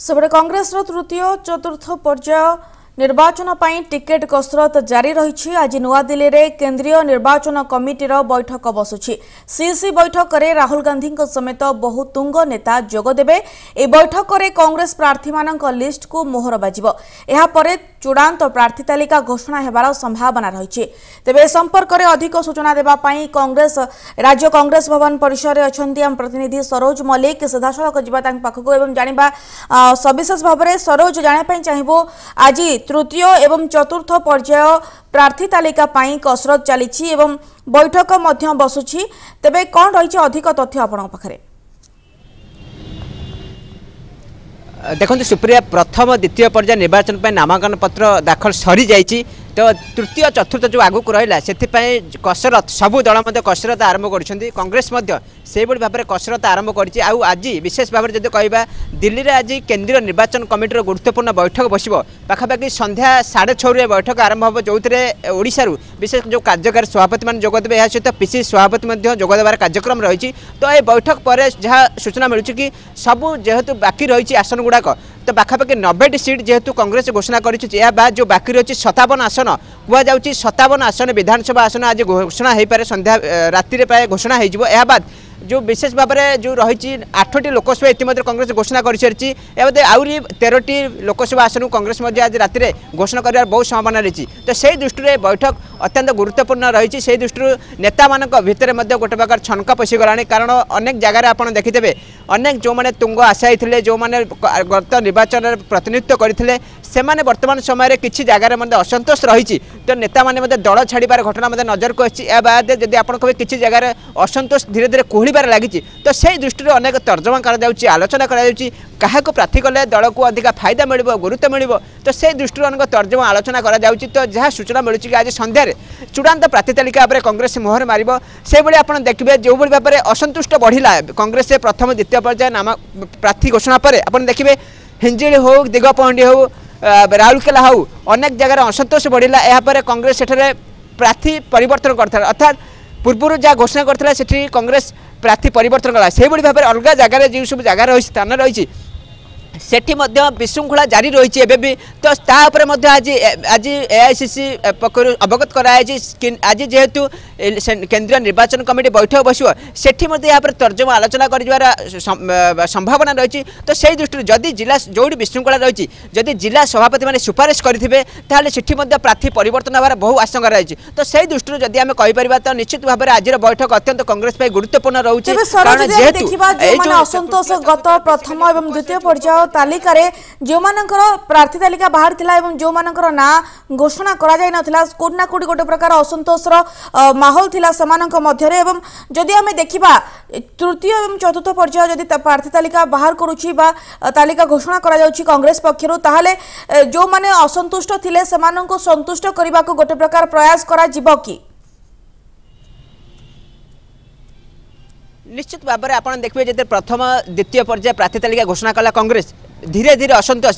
सेपटे कांग्रेस तृतीय चतुर्थ पर्याय निर्वाचन पर टिकेट कसरत जारी रही। आज नुआदिल्ली में केंद्रीय निर्वाचन कमिटीर बैठक बसुछि। सीसी बैठक में राहुल गांधी समेत बहु तुंग नेता जोगदेबे। ए बैठक में कांग्रेस प्रार्थी मानक लिस्ट को मोहर बाजिबो। एहा परे चूड़ांत प्रार्थी तालिका घोषणा हेबार संभावना रही। तेबे ए संपर्क में अधिक सूचना देबा पई कांग्रेस राज्य कांग्रेस भवन परिसर में अछंती आम प्रतिनिधि सरोज मल्लिक सीधासलख जिबा तांक पाखकु एवं जानिबा सविशेष भाव में सरोज जाना पई चाहिबो। आज तृतीय एवं चतुर्थ पर्याय प्रार्थी तालिका पाई कसरत चली एवं बैठक मध्य बसुछि। तेबे कौन रही अधिक तथ्य आपण पाखरे? देखो सुप्रिया, प्रथम द्वितीय पर्याय निर्वाचन पर नामांकन पत्र दाखल सरी जाइछि। तो तृतीय चतुर्थ जो आगु रहा से कसरत सबू दल कसरत आरंभ कर कांग्रेस से भाव में कसरत आरंभ कर। आज विशेष भाव में कहवा दिल्ली में आज केंद्रीय निर्वाचन कमिटीर गुरुत्वपूर्ण बैठक बस पाखापाखि संध्या 6:30 बैठक आरंभ हो जो ओडिशा विशेष जो कार्यकारी सभापति मान जोगदेवे या सहित पीसी सभापति जोगदेवार कार्यक्रम रही। तो ये बैठक पर जहाँ सूचना मिलूँ कि सबू जेहेतु बाकी रही आसन गुड़ाक तो पाखापाखि 90 सीट जेहेतु कांग्रेस घोषणा कर बाद जो बाकी रही 57 आसन कहुँ 57 आसन विधानसभा आसन आज घोषणा हो पारे। संध्या राति प्राय घोषणा हो बाद जो विशेष भाव में जो रही 8टी लोकसभा इतिमध्य कांग्रेस घोषणा कर सारी आहरी 13टी लोकसभा आसन कांग्रेस आज राति घोषणा कर बहुत संभावना रही। तो से दृष्टि बैठक अत्यंत गुरुत्वपूर्ण रही। से दृष्टि नेता मान भितर गोटे प्रकार छनका पशिगला कारण अनेक जगार आप देखिथे अनेक जो मैंने तुंग आशायी थे जो मैंने गत निर्वाचन प्रतिनिधित्व करते से बर्तमान समय किसी जगार असंतोष रही। तो नेता मैंने दल छाड़बार घटना नजर को बाद जब आप किसी जगार असंतोष धीरे धीरे कोहड़बार लगी तो से दृष्टि अनेक तर्जमा आलोचना क्या प्रार्थी कले दल को अधिक फायदा मिल गुरुत्व मिल तो से दृष्टि अनेक तर्जमा आलोचना तो जहाँ सूचना मिलूँ कि आज संध्यार चूड़ांत प्रार्थी तालिका कांग्रेस मोहर मार से आप देखिए जो भाव में असंतुष्ट बढ़ला कांग्रेस प्रथम द्वितीय पर्याय नाम प्रार्थी घोषणा पर आप देखिए हिंजिली हो दिगपहंडी हो राउरकेला हो अनेक जगह असंतोष बढ़ला। यापर कांग्रेस सेठरे प्रार्थी परिवर्तन करता अर्थात पूर्व जहाँ घोषणा करता से कांग्रेस प्रार्थी परिवर्तन कला से भाव में अलग जगार जो सब जगह रही स्थान रही सेठी विशृंखला जारी रही है भी। तो आज आज एआईसीसी पक्ष अवगत कराई आज जेहेतु केंद्रीय निर्वाचन कमिटी बैठक बस सेठी यहाँ पर तर्जमा आलोचना कर संभावना रही। तो से दृष्टि जदि जिला जो विशृंखला रही जदि जिला सभापति मैंने सुपारिश करेंगे सेठी प्रार्थी परिवर्तन होवार बहु आशंका रही। तो से दृष्टि जदि आम कहीपर तो निश्चित भाव में आज बैठक अत्यंत कांग्रेस गुरुत्वपूर्ण रही। असंतोष गत प्रथम और द्वितीय पर्याय तालिका रे जो मानकर प्रार्थी तालिका बाहर थिला एवं जो मानकर ना घोषणा करा जाय नथिला कोना कोडी गोटे प्रकार असंतोषर माहौल थिला समानक मध्य रे। एवं जदि हमें देखिबा तृतीय एवं चतुर्थ पर्याय जदि प्रार्थी तालिका बाहर करूची बा तालिका घोषणा करा जाउची कांग्रेस पक्षरु ताहाले जो माने असंतुष्ट थिले समानक संतुष्ट करबा को गोटे प्रकार प्रयास करा जिवो की? निश्चित भाव में आप देखिए जब प्रथम द्वितीय पर्याय प्रार्थी तालिका घोषणा कला कांग्रेस धीरे धीरे असंतोष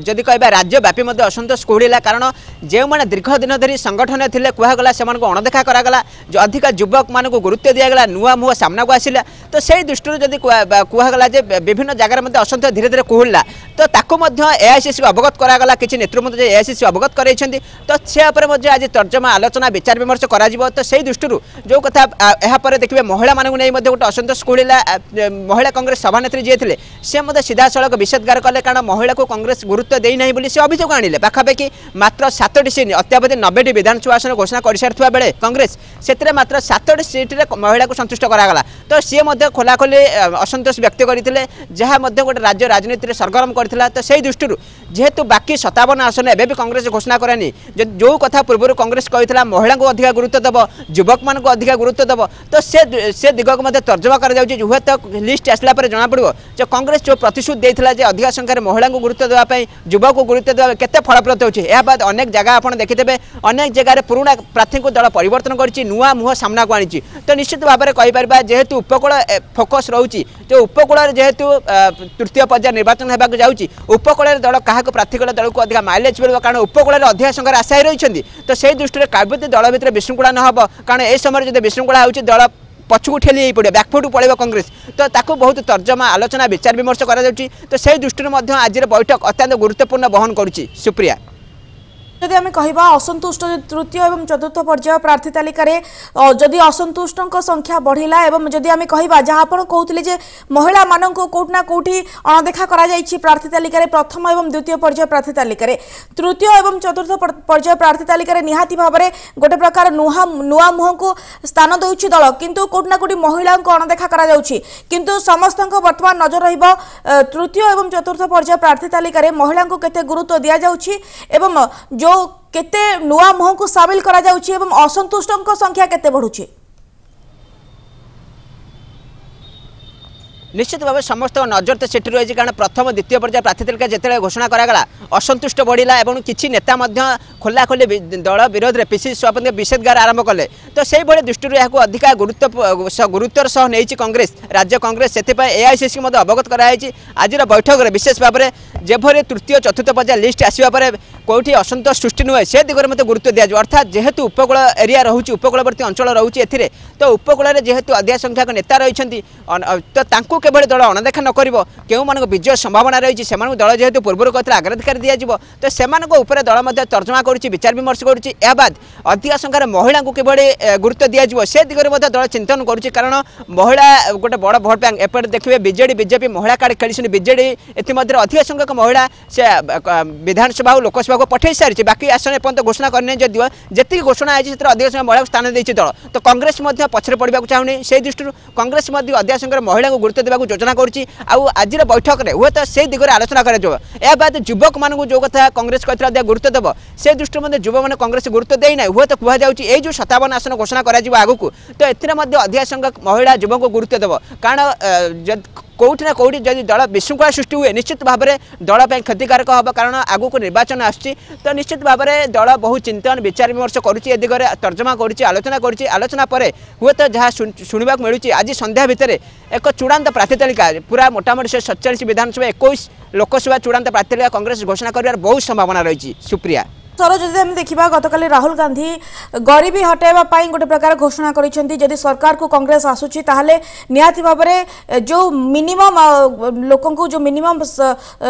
जदि कह राज्यव्यापी असंतोष कोहड़ा कारण जो मैंने दीर्घ दिन धरी संगठन थे कहगला से अणदेखा करागला जो अधिक युवक मान गुरुत्व दिगला नुआ मुह सामना को आसला। तो से दृष्टि जदि कहगला विभिन्न जगह असंतोष धीरे धीरे कोहड़ा तो ताकू एआईसीसी अवगत करागला किसी नेतृमंत्री एआईसीसी अवगत कराई तो से आज तर्जमा आलोचना विचार विमर्श कर। तो से दृष्टि जो कथा यापर देखिए महिला मानू नहीं गोटे असंतोष कोहड़ा महिला कांग्रेस सभानेत्री जी थे से सीधा सड़क विषेदगार कले कारण महिला को कांग्रेस गुरुत्व देना से अभियोग आनिले पाखापाखि मात्र 7टी सीट अत्यावधि 90टी विधानसभा आसन घोषणा कर सारी बेले कांग्रेस से मात्र 7टी सीट्रे महिला को संतुष्ट करागला। तो सी खोलाखोली असंतोष व्यक्त करते जहाँ गोटे राज्य राजनीति में सरगरम करता। तो से दृष्टि जेहेतु बाकी 57 आसन एवं भी कांग्रेस घोषणा करानी जो कथा पूर्व कांग्रेस कहता महिला को अधिक गुरुत्व दब युवक मान अधिक गुरुत्व दब तो से दिगक तर्जमा कर हूँ तो लिस्ट आसला जना पड़ो जो कांग्रेस जो प्रतिश्रुति देता अधिक संख्यार महिला को गुरुत्व देवाई युवक को गुरुत्व देवा केते फलप्रद होछि। या बाद अनेक जगह आप देखिथे अनेक जगह पुराणा प्रार्थी को दल परिवर्तन कर नुआ मुह सामना को आनी। तो निश्चित भाव में कहीपर जेहेतु उपकूल फोकस रोचे तो उपकूल जेहेतु तृतीय पर्याय निर्वाचन होगा जाऊँगी उपकूल दल क्या प्रार्थी कले दल को अधिक माइलेज मिल कारण उपकूल अधिक संख्यार आशायी रही। तो से दृष्टि काव्य दल भितर विशृंखला न हो कारण ए समय जब विशृंखला हो दल पछकू ठेली पड़े बैकफुट पड़े कांग्रेस तो ताकू बहुत तर्जमा आलोचना विचार विमर्श कर तो दृष्टि आज बैठक अत्यंत गुरुत्वपूर्ण बहन करुच्ची सुप्रिया जदि आम कहवा असंतुष्ट तृतीय और चतुर्थ पर्याय प्रार्थी तालिकार जदि असंतुष्ट संख्या बढ़ला एवं जदि आम कहवा जहाँ आप कहते महिला मान कौटना कौटी अणदेखा प्रार्थी तालिकार प्रथम और द्वितीय पर्याय प्रार्थी तालिकार तृतीय और चतुर्थ पर्याय प्रार्थी तालिकार निहाती भाव में गोटे प्रकार नुआ मुह को स्थान दौर दल किंतु कौटना कौटी महिला अणदेखा किंतु समस्त बर्तमान नजर तृतीय और चतुर्थ पर्याय प्रार्थी तालिकार महिला को केते गुरुत्व दि जाउछि एवं जो केते नुआ मुह को सामिल करा जाउछि एवं असंतुष्टों संख्या केते बढ़ुछि निश्चित भाव समस्त नजर तो सेठी रही कारण प्रथम द्वितीय पर्याय प्रार्थी तालिका जिते घोषणा करागला असंतुष्ट बढ़ला और किसी नेता खोला खोली दल विरोध में पीसीसी सभापति विषेदगार आरंभ कले तो से दृष्टि अधिक गुरुत्वर सह नहीं कांग्रेस राज्य कांग्रेस से एआईसीसी अवगत कराई आज बैठक में विशेष भाव में जेभरी तृतीय चतुर्थ पर्याय लिस्ट आसवा पर कौटी असंतोष सृष्टि नुहे से दिगरे मत गुरुत्व दिज्व अर्थात जेहेतु उपकूल एरिया रोचे उपकूलवर्ती अंचल रोचे ए तो उपकूल जेहेतु अधिक संख्यक नेता रही तो केवल दल अणदेखा न कर विजय संभावना रही से दल जेहेतु पूर्व कहते अग्राधिकार दिज्व तो से दल तर्जमा कर विचार विमर्श कर अधिक संख्यार महिला को किभली गुरुत्व दिज्व से दिगरे दल चिंतन करुच्ची कारण महिला गोटे बड़ भोट बैंक एपटे देखिए बीजेडी बीजेपी महिला कार्ड खेली बीजेडी इतिमध्य अधिक संख्यक महिला से विधानसभा और लोकसभा को पठे सारी बाकी आसन एपर्त घोषणा करने जदिव जी घोषणा है अधिक संख्या महिला स्थान देती दल तो कांग्रेस पछरे पड़ा चाहूनी से दृष्टि कांग्रेस अधिक संख्यार महिला को गुरुत्व देवा योजना करुच्ची आज बैठक में हुए तो से दिगरे आलोचना कर युवक मान जो कथा कांग्रेस कहते गुरुत्व देव से दृष्टि युवा मैंने कांग्रेस गुरुत्व देना हुए तो कहुच्छी जो 57 आसन घोषणा आगक तो अधिक संख्यक महिला युवक को गुरुत्व देव कारण कौटी ना कौटी जब दल विशृंखला सृष्टि हुए निश्चित भाव में दल क्षतिकारक हम कारण आगू को निर्वाचन आसुच्ची तो निश्चित भाव में दल बहु चिंतन विचार विमर्श करुच्ची दिगरे तर्जमा करुच्ची आलोचना पर हुए तो जहाँ शुणा मिलूँ आज संध्या भितर एक चूड़ांत प्रार्थी तालिका पूरा मोटामोटी 47 विधानसभा 21 लोकसभा चूड़ांत प्रार्थी तालिका कांग्रेस घोषणा कर बहुत संभावना रही सुप्रिया सर जदि आम देखा गतकाली राहुल गांधी गरीबी हटाइबा गोटे प्रकार घोषणा करिसेंती सरकार को कांग्रेस आसुची ताहले निहाती भाव में जो मिनिमम लोक को जो मिनिमम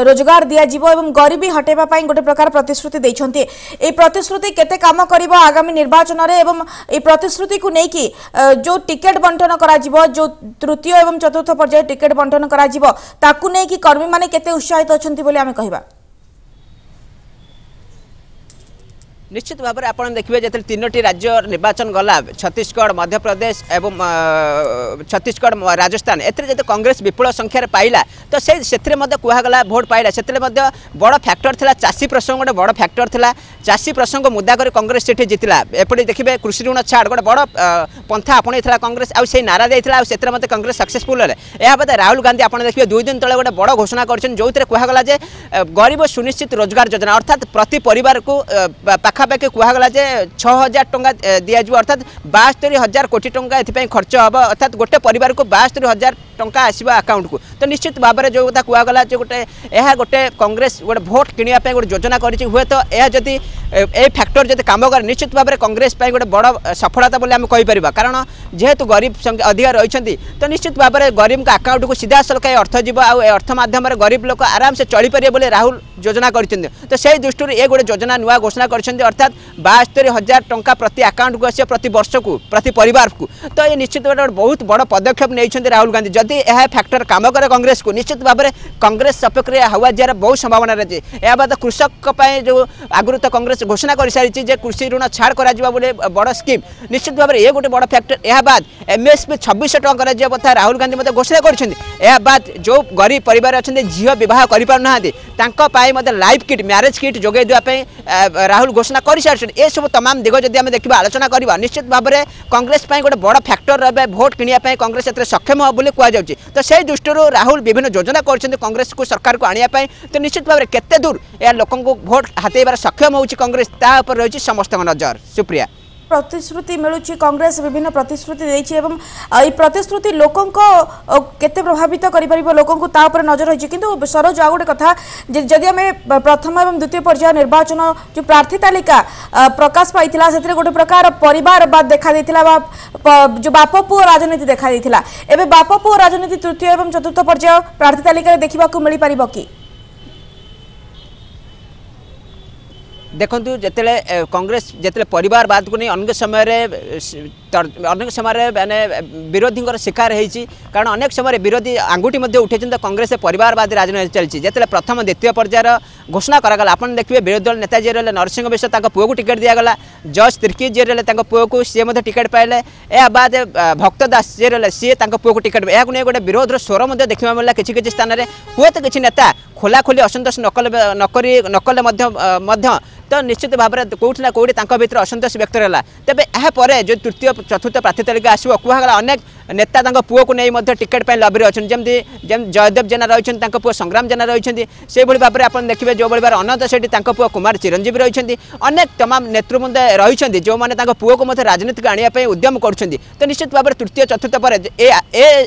रोजगार दिया जीवो एवं गरीबी हटाइबा गोटे प्रकार प्रतिश्रुति देइछंती ए प्रतिश्रुति केते काम करिबो आगामी निर्वाचन रे एवं ए प्रतिश्रुति को नेकी जो टिकेट बंटन करा जीवो जो तृतीय एवं चतुर्थ पर्याय टिकेट बंटन करा जीवो ताकू नेकी कर्मी माने केते उत्साहित अछंती बोली आमे कहिबा निश्चित भाव में आपड़ देखिए जो तीनोटी राज्य निर्वाचन गला छत्तीसगढ़ मध्यप्रदेश एवं छत्तीसगढ़ राजस्थान एथे जो कांग्रेस विपुल संख्यार पाइला तो से कहगला भोट पाइला से बड़ फैक्टर था चाषी प्रसंग गोटे बड़ फैक्टर था चाषी प्रसंग मुद्दा कर कांग्रेस से जीतला एपटे देखिए कृषि ऋण छाड़ गोटे बड़ पंथा आपणई कांग्रेस आउ से नारा देता से कांग्रेस सक्सेसफुल है यह बात राहुल गांधी आप देखिए 2 दिन तले गोटे बड़ घोषणा कर जो कहगला जे गरीब सुनिश्चित रोजगार योजना अर्थात प्रति परिवार को पाखापाखि कहगला जे 6000 टंका दिज्व अर्थात 72,000 कोटी टंका एथि खर्च हम अर्थात गोटे परिवार को 72,000 टंका आसवा अकाउंट को तो निश्चित भाव में जो कथा कहगला जो गोटे कांग्रेस गोटे भोट किणापी गोटे योजना करी हुए तो यह जदि ए फैक्टर जब काम करे निश्चित भाव में कांग्रेस गोटे बड़ सफलता बोली आम कहीपर कारण जेहेतु गरीब संख्या अधिक रही तो निश्चित भाव में गरीब का अकाउंट को सीधा सड़क अर्थ जीव अर्थ मध्यम गरीब लोक आराम से चलीपर बोले राहुल योजना कर तो से दृष्टि ये गोटे योजना नुआ घोषणा कर अर्थात 72,000 टंका प्रति अकाउंट को आसे प्रति वर्ष को प्रति परिवार को तो ये निश्चित भाव बहुत बड़ पदक्षेप नहीं राहुल गांधी जदि यह फैक्टर काम करे कांग्रेस को निश्चित भाव में कांग्रेस सपक्ष में हवा जार बहुत संभावना रही है बात कृषक जो आगुरी तो कांग्रेस घोषणा कर सारी कृषि ऋण छाड़ करा बोले बड़ स्कीम निश्चित भाव में ये गोटे बड़ फैक्टर यह बाद एमएसपी 2600 टंका कथा राहुल गांधी घोषणा कर जो गरीब परिवार अच्छा झील बह कर लाइफ किट मैरेज किट जोगे देवाई राहुल घोषणा कर सारी ये सब तमाम दिग जब आम देखा आलोचना करवा निश्चित भाव में कांग्रेस गोटे बड़ फैक्टर रहा भोट किणापी कांग्रेस ए सक्षम हो कहुच्छी तो से दृष्टि राहुल विभिन्न योजना कर कांग्रेस को सरकार को आने तो निश्चित भाव में केते दूर यह लोक भोट हाथेबार सक्षम हो कांग्रेस रही समस्त नजर सुप्रिया। प्रतिश्रुति मिलूची कांग्रेस विभिन्न प्रतिश्रुति देछि एवं ई प्रतिश्रुति लोकन को केते प्रभावित करि परिबो लोकन को ता ऊपर नजर रहिछि किंतु सरोज आ गोटे कथा जदि हमें प्रथम एवं द्वितीय पर्याय निर्वाचन जो प्रार्थी तालिका प्रकाश पाइथिला सेतरे गोटे प्रकार परिवारवाद देखा देथिला बा जो बाप पुओ राजनीति देखा देथिला एबे बाप पुओ राजनीति तृतीय एवं चतुर्थ पर्याय प्रार्थी तालिका देखिबा को मिली परिबो कि देखु जिते कांग्रेस जिते परिवारवाद को नहीं अनेक समय माने विरोधी शिकार होती कारण अनेक समय विरोधी आंगुठी उठे तो कांग्रेस परिवारवादी राजनीति चलती जिते प्रथम द्वितीय पर्यायर घोषणा करागला आपन देखिए विरोधी दल नेता जी रहे नरसिंह मिश्र पुओ को टिकेट दिगला जज तिर्की जी रहे पुओ को सी टिकेट पाइले या बाद भक्त दास जी रहे सी पुओ को टिकेट या गोटे विरोधर स्वर देखा मिलला किसी स्थान में हुए तो किसी नेता खोलाखोली असंतोष नकले तो निश्चित भाव में कौटि ना कौटि भर असंतोष व्यक्त रहा तेज यापर जो तृतीय चतुर्थ प्रार्थी तालिका आसो कहला अनेक नेता पुओ को नहीं टिकेट लबी अच्छे जमी जयदेव जेना रही पुओ संग्राम जेना रही से भाव में आप देखिए जो भाव अनंत सेठी पुओ कुमार चिरंजीवी रही अनेक तमाम नेतृवृंद रही जो मैंने पुओ को राजनीति को आने उद्यम कर तो निश्चित भाव में तृतीय चतुर्थ पर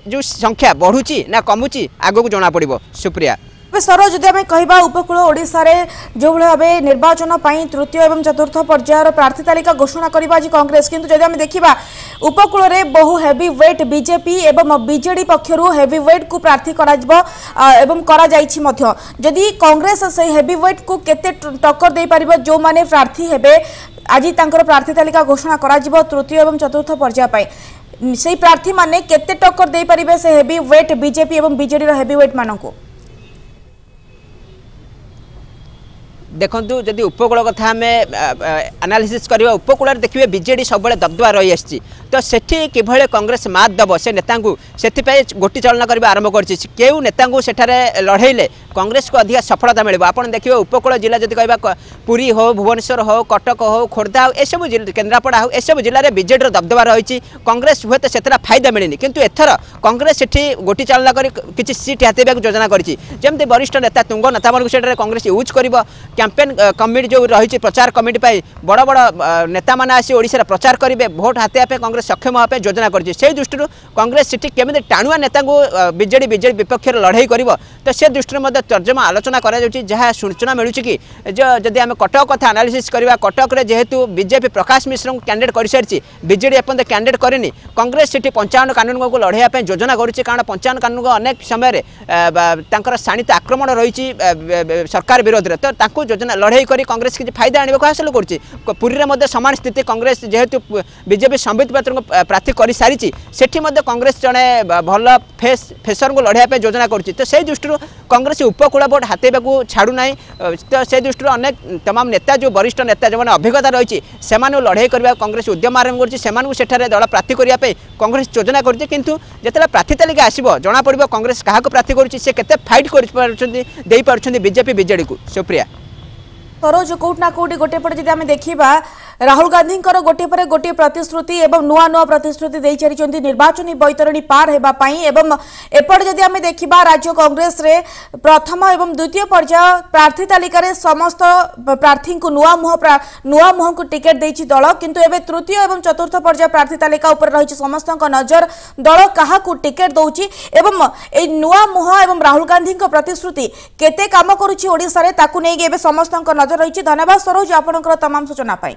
जो संख्या बढ़ुची ना कमुची आगक जना पड़ो सुप्रिया सरोज जदि आम कह उपकूल ओडिशा जो भाव निर्वाचन तृतीय एवं चतुर्थ पर्यायर प्रार्थी तालिका घोषणा कर कांग्रेस किंतु जदि आम देखा उपकूल में बहु हेवी वेट बीजेपी एवं बीजेडी पक्षर हेवी वेट को प्रार्थी जदि कांग्रेस से हेवी वेट को केते टक्कर दे पारिबो जो माने प्रार्थी हेबे आज प्रार्थी तालिका घोषणा करा तृतीय एवं चतुर्थ पर्याय से प्रार्थी माने केते टक्कर दे पारिबे से हेवी वेट बीजेपी एवं बीजेडी हेवी वेट मानक देखु जदि उपकूल कथा आम एनालिसिस करवा उपकूल देखिए बीजेडी सब दबदबा रही आसी तो सेठी किभले कांग्रेस मात दब से नेता से गोटी चालना करने आरंभ कर नेता लड़ेले कांग्रेस को अधिक सफलता मिले आप देखिए उपकूल जिला जब कह पुरी हो भुवनेश्वर हो कटक हो खोर्धा हो सब केन्द्रापड़ा हो सब जिले में बीजेडी दबदबा रही कांग्रेस हुए तो से फायदा मिलनी किंतु एथर कांग्रेस से गोटी चालना कर किसी सीट हाथेबा योजना करमी वरिष्ठ नेता तुंग नेता मान कांग्रेस यूज कर कैंपेन कमिटी जो रही प्रचार कमिटी बड़ बड़ नेता मैंने आसी ओडिशा प्रचार करेंगे भोट हाथेबा कांग्रेस सक्षम होगा योजना कर दृष्टि कांग्रेस सीट केमी टाणुआ नेता बीजेडी विपक्ष लड़ाई कर तो से दृष्टि तर्जमा आलोचना करा सूचना मिलूँ कि जदि आम कटक कथा एनालिसिस करवा कटक जेहेतु बीजेपी प्रकाश मिश्र को कैंडिडेट कर सारी बीजेडी एपर्त कैंडिडेट करनी कांग्रेस सीट 55 कानून को लड़ाई योजना करुच्ची कारण 55 कानून को अनेक समय शाणित आक्रमण रही सरकार विरोध में तो योजना लड़ाई कर कांग्रेस किसी फायदा आने को हासिल करुरी में सामान स्थिति कांग्रेस जेहेतु बीजेपी संबित पात्र को प्रार्थी कर सारी सेठी कांग्रेस जड़े भल फेसर को लड़ाई योजना करुच्ची तो से दृष्टि कांग्रेस उपकूल भोट हाथेबा को छाड़ूना तो से दृष्टि अनेक तमाम नेता जो वरिष्ठ नेता जो अभिज्ञता रही से लड़ाई करने कांग्रेस उद्यम आरंभ कर दल प्रार्थी करने कांग्रेस योजना करते किंतु जिते प्रार्थी तालिका आसो जना पड़ो कांग्रेस क्या प्रार्थी कर फाइट कर बीजेपी बीजेडी को सुप्रिया सरोज कौट ना कौटी गोटे पटे जब आम देखा राहुल गांधी गोटे पर गोटे प्रतिश्रुति एवं नुआ नुआ प्रतिश्रुति दे चली निर्वाचन बैतरणी पार होगापी एवं एपटे जब आम देखा राज्य कांग्रेस रे प्रथम एवं द्वितीय पर्याय प्रार्थी तालिका समस्त प्रार्थी को नुआ मुह को टिकेट देछि दल किंतु एवं तृतीय एवं चतुर्थ पर्याय प्रार्थी तालिका उपर रही समस्त नजर दल क्या टिकेट दौची एवं ए नुआ मुह एवं राहुल गांधी प्रतिश्रुति केते काम करुछि ओडिशा रे ताकु नै समस्त नजर रही। धन्यवाद सरोज आपनकर तमाम सूचना पाई।